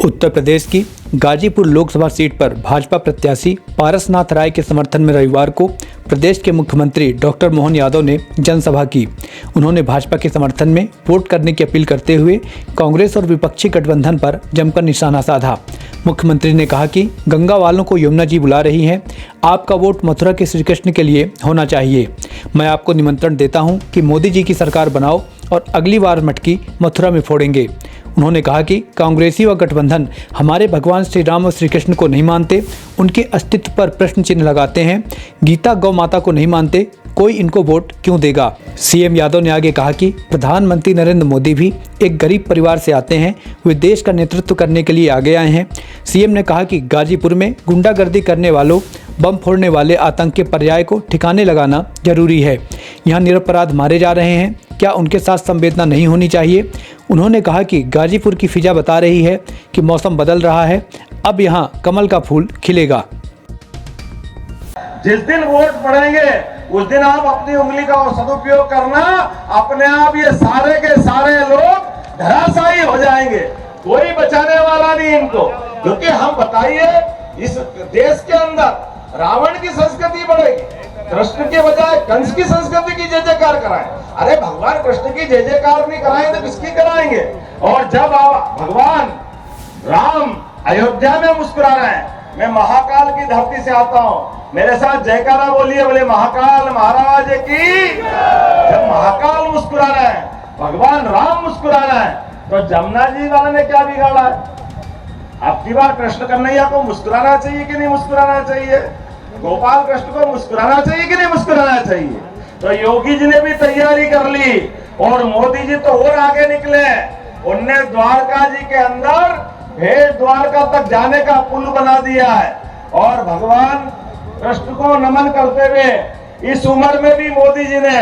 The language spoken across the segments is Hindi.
उत्तर प्रदेश की गाजीपुर लोकसभा सीट पर भाजपा प्रत्याशी पारसनाथ राय के समर्थन में रविवार को प्रदेश के मुख्यमंत्री डॉक्टर मोहन यादव ने जनसभा की। उन्होंने भाजपा के समर्थन में वोट करने की अपील करते हुए कांग्रेस और विपक्षी गठबंधन पर जमकर निशाना साधा। मुख्यमंत्री ने कहा कि गंगा वालों को यमुना जी बुला रही हैं, आपका वोट मथुरा के श्री कृष्ण के लिए होना चाहिए। मैं आपको निमंत्रण देता हूं कि मोदी जी की सरकार बनाओ और अगली बार मटकी मथुरा में फोड़ेंगे। उन्होंने कहा कि कांग्रेसी व गठबंधन हमारे भगवान श्री राम और श्री कृष्ण को नहीं मानते, उनके अस्तित्व पर प्रश्न चिन्ह लगाते हैं, गीता गौ माता को नहीं मानते, कोई इनको वोट क्यों देगा। सीएम यादव ने आगे कहा कि प्रधानमंत्री नरेंद्र मोदी भी एक गरीब परिवार से आते हैं, वे देश का नेतृत्व करने के लिए आगे आए हैं। सीएम ने कहा कि गाजीपुर में गुंडागर्दी करने वालों, बम फोड़ने वाले आतंक के पर्याय को ठिकाने लगाना जरूरी है। यहाँ निरपराध मारे जा रहे हैं, क्या उनके साथ संवेदना नहीं होनी चाहिए। उन्होंने कहा कि गाजीपुर की फिजा बता रही है कि मौसम बदल रहा है, अब यहाँ कमल का फूल खिलेगा। जिस दिन वोट पड़ेंगे उस दिन आप अपनी उंगली का सदुपयोग करना, अपने आप ये सारे के सारे लोग धराशायी हो जाएंगे, कोई बचाने वाला नहीं इनको। क्योंकि हम बताइए, इस देश के अंदर रावण की संस्कृति बढ़ेगी, कृष्ण के बजाय कंस की संस्कृति की जय जयकार कराएं। अरे भगवान कृष्ण की जय जयकार नहीं कराएं तो किसकी कराएंगे। और जब भगवान राम अयोध्या में मुस्कुरा रहे हैं, मैं महाकाल की धरती से आता हूं, मेरे साथ जयकारा बोलिए, बोले महाकाल महाराज की। जब महाकाल मुस्कुरा रहे हैं, भगवान राम मुस्कुरा रहे हैं, तो जमुना जी वाले ने क्या बिगाड़ा है। अब की बार कृष्ण कन्हैया को मुस्कुराना चाहिए कि नहीं मुस्कुराना चाहिए, गोपाल कृष्ण को मुस्कुराना चाहिए कि नहीं मुस्कुराना चाहिए। तो योगी जी ने भी तैयारी कर ली और मोदी जी तो और आगे निकले। उनने द्वारका जी के अंदर भेद द्वारका तक जाने का पुल बना दिया है। और भगवान कृष्ण को नमन करते हुए इस उम्र में भी मोदी जी ने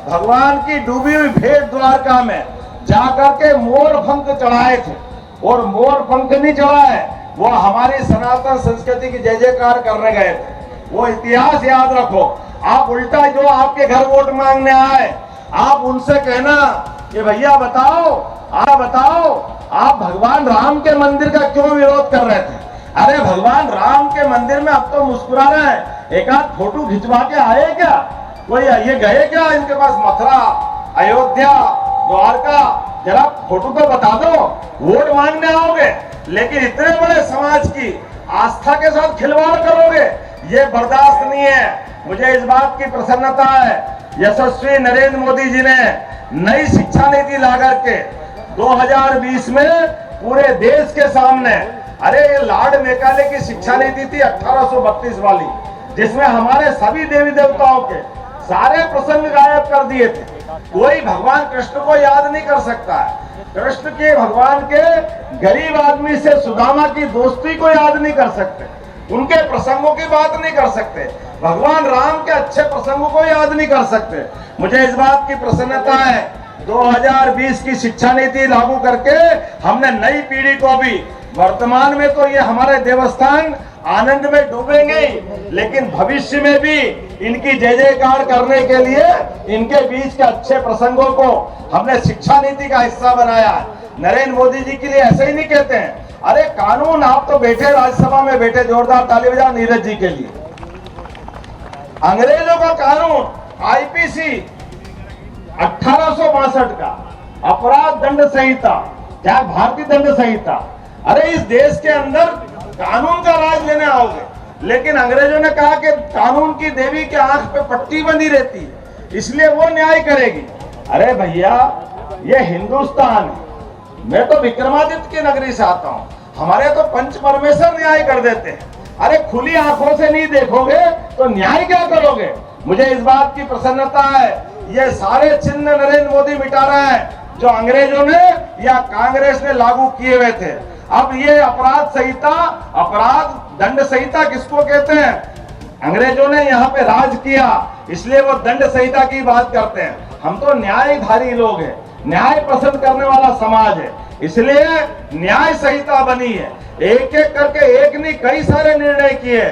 भगवान की डूबी हुई भेद द्वारका में जाकर के मोर पंख चढ़ाए थे। और मोर पंख नहीं चढ़ाए, वो हमारी सनातन संस्कृति की जय जयकार करने गए थे। वो इतिहास याद रखो। आप उल्टा जो आपके घर वोट मांगने आए, आप उनसे कहना कि भैया बताओ, आप भगवान राम के मंदिर का क्यों विरोध कर रहे थे। अरे भगवान राम के मंदिर में अब तो मुस्कुरा रहे हैं, एक आध फोटो खिंचवा के आए क्या, कोई ये गए क्या इनके पास मथुरा, अयोध्या, द्वारका, जरा फोटो तो बता दो, वोट मांगने आओगे। लेकिन इतने बड़े समाज की आस्था के साथ खिलवाड़ करोगे, ये बर्दाश्त नहीं है। मुझे इस बात की प्रसन्नता है, यशस्वी नरेंद्र मोदी जी ने नई शिक्षा नीति लाकर के 2020 में पूरे देश के सामने, अरे ये लॉर्ड मेकाले की शिक्षा नीति थी 1832 वाली, जिसमें हमारे सभी देवी देवताओं के सारे प्रसंग गायब कर दिए थे। कोई भगवान कृष्ण को याद नहीं कर सकता है, कृष्ण के भगवान के गरीब आदमी से सुदामा की दोस्ती को याद नहीं कर सकते, उनके प्रसंगों की बात नहीं कर सकते, भगवान राम के अच्छे प्रसंगों को याद नहीं कर सकते। मुझे इस बात की प्रसन्नता है, 2020 की शिक्षा नीति लागू करके हमने नई पीढ़ी को भी, वर्तमान में तो ये हमारे देवस्थान आनंद में डूबेंगे, लेकिन भविष्य में भी इनकी जय जयकार करने के लिए इनके बीच के अच्छे प्रसंगों को हमने शिक्षा नीति का हिस्सा बनाया है। नरेंद्र मोदी जी के लिए ऐसे ही नहीं कहते हैं, अरे कानून, आप तो बैठे राज्यसभा में बैठे, जोरदार ताली बजाओ नीरज जी के लिए। अंग्रेजों का कानून आईपीसी 1862 का अपराध दंड संहिता, क्या भारतीय दंड संहिता, अरे इस देश के अंदर कानून का राज लेने आओगे। लेकिन अंग्रेजों ने कहा कि कानून की देवी के आंख पे पट्टी बंधी रहती है, इसलिए वो न्याय करेगी। अरे भैया, ये हिंदुस्तान है, मैं तो विक्रमादित्य की नगरी से आता हूँ, हमारे तो पंच परमेश्वर न्याय कर देते हैं। अरे खुली आंखों से नहीं देखोगे तो न्याय क्या करोगे। मुझे इस बात की प्रसन्नता है, ये सारे चिन्ह नरेंद्र मोदी मिटा रहे हैं जो अंग्रेजों ने या कांग्रेस ने लागू किए हुए थे। अब ये अपराध संहिता, अपराध दंड संहिता किसको कहते हैं, अंग्रेजों ने यहाँ पे राज किया, इसलिए वो दंड संहिता की बात करते हैं। हम तो न्यायधारी लोग हैं, न्याय पसंद करने वाला समाज है, इसलिए न्याय संहिता बनी है। एक एक करके, एक नहीं कई सारे निर्णय किए।